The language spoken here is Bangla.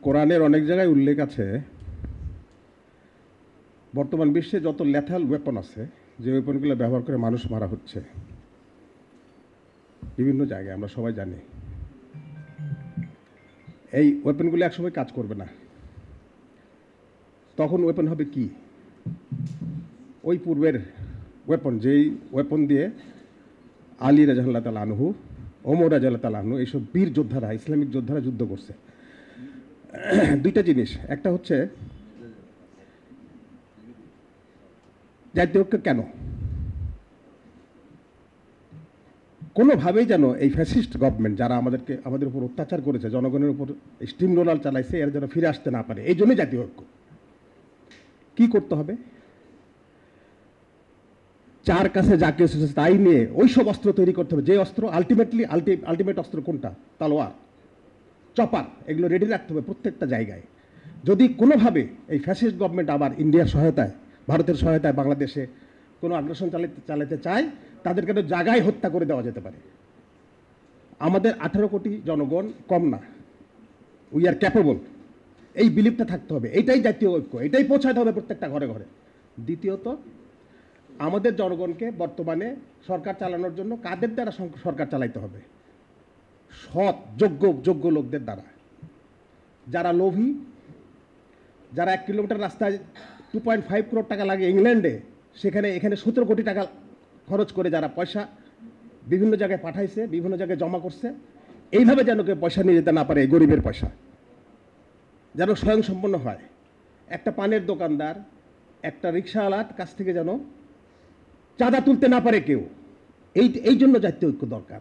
কোরআনের অনেক জায়গায় উল্লেখ আছে বর্তমান বিশ্বে যত ল্যাথাল ওয়েপন আছে, যে ওয়েপনগুলো ব্যবহার করে মানুষ মারা হচ্ছে বিভিন্ন জায়গায়, আমরা সবাই জানি এই ওয়েপনগুলো একসময় কাজ করবে না। তখন ওয়েপন হবে কি? ওই পূর্বের ওয়েপন, যেই ওয়েপন দিয়ে আলী রাদিয়াল্লাহু তাআলা আনহু, ওমর রাদিয়াল্লাহু তাআলা আনহু, এইসব বীর যোদ্ধারা, ইসলামিক যোদ্ধারা যুদ্ধ করছে। দুইটা জিনিস, একটা হচ্ছে জাতীয় ঐক্য কেন? কোনোভাবেই যেন এই ফ্যাসিস্ট গভর্নমেন্ট যারা আমাদের উপর অত্যাচার করেছে, জনগণের উপর স্টিম রোলার চালাইছে, এরা যেন ফিরে আসতে না পারে, এই জন্যই জাতীয় ঐক্য। কি করতে হবে? যার কাছে যা কিছু আছে তাই নিয়ে ওইসব অস্ত্র তৈরি করতে হবে, যে অস্ত্র আলটিমেট অস্ত্র কোনটা? তালোয়ার, চপার, এগুলো রেডি রাখতে হবে প্রত্যেকটা জায়গায়। যদি কোনোভাবে এই ফ্যাসিস্ট গভর্নমেন্ট আবার ইন্ডিয়ার সহায়তায়, ভারতের সহায়তায় বাংলাদেশে কোনো আগ্রাসন চালাতে চায়, তাদেরকে তো জায়গায় হত্যা করে দেওয়া যেতে পারে। আমাদের 18 কোটি জনগণ কম না, উই আর ক্যাপেবল, এই বিলিভটা থাকতে হবে। এইটাই জাতীয় ঐক্য, এটাই পৌঁছাতে হবে প্রত্যেকটা ঘরে ঘরে। দ্বিতীয়ত, আমাদের জনগণকে বর্তমানে সরকার চালানোর জন্য কাদের দ্বারা সরকার চালাইতে হবে? সৎ যোগ্য লোকদের দ্বারা। যারা লোভী, যারা 1 কিলোমিটার রাস্তায় 2.5 করোড় টাকা লাগে ইংল্যান্ডে, এখানে 17 কোটি টাকা খরচ করে যারা পয়সা বিভিন্ন জায়গায় পাঠাইছে, বিভিন্ন জায়গায় জমা করছে, এইভাবে যেন কেউ পয়সা নিয়ে যেতে না পারে, গরিবের পয়সা যেন স্বয়ংসম্পন্ন হয়। একটা পানের দোকানদার, একটা রিক্সাওয়ালার কাছ থেকে যেন চাঁদা তুলতে না পারে কেউ। এই জন্য জাতীয় ঐক্য দরকার।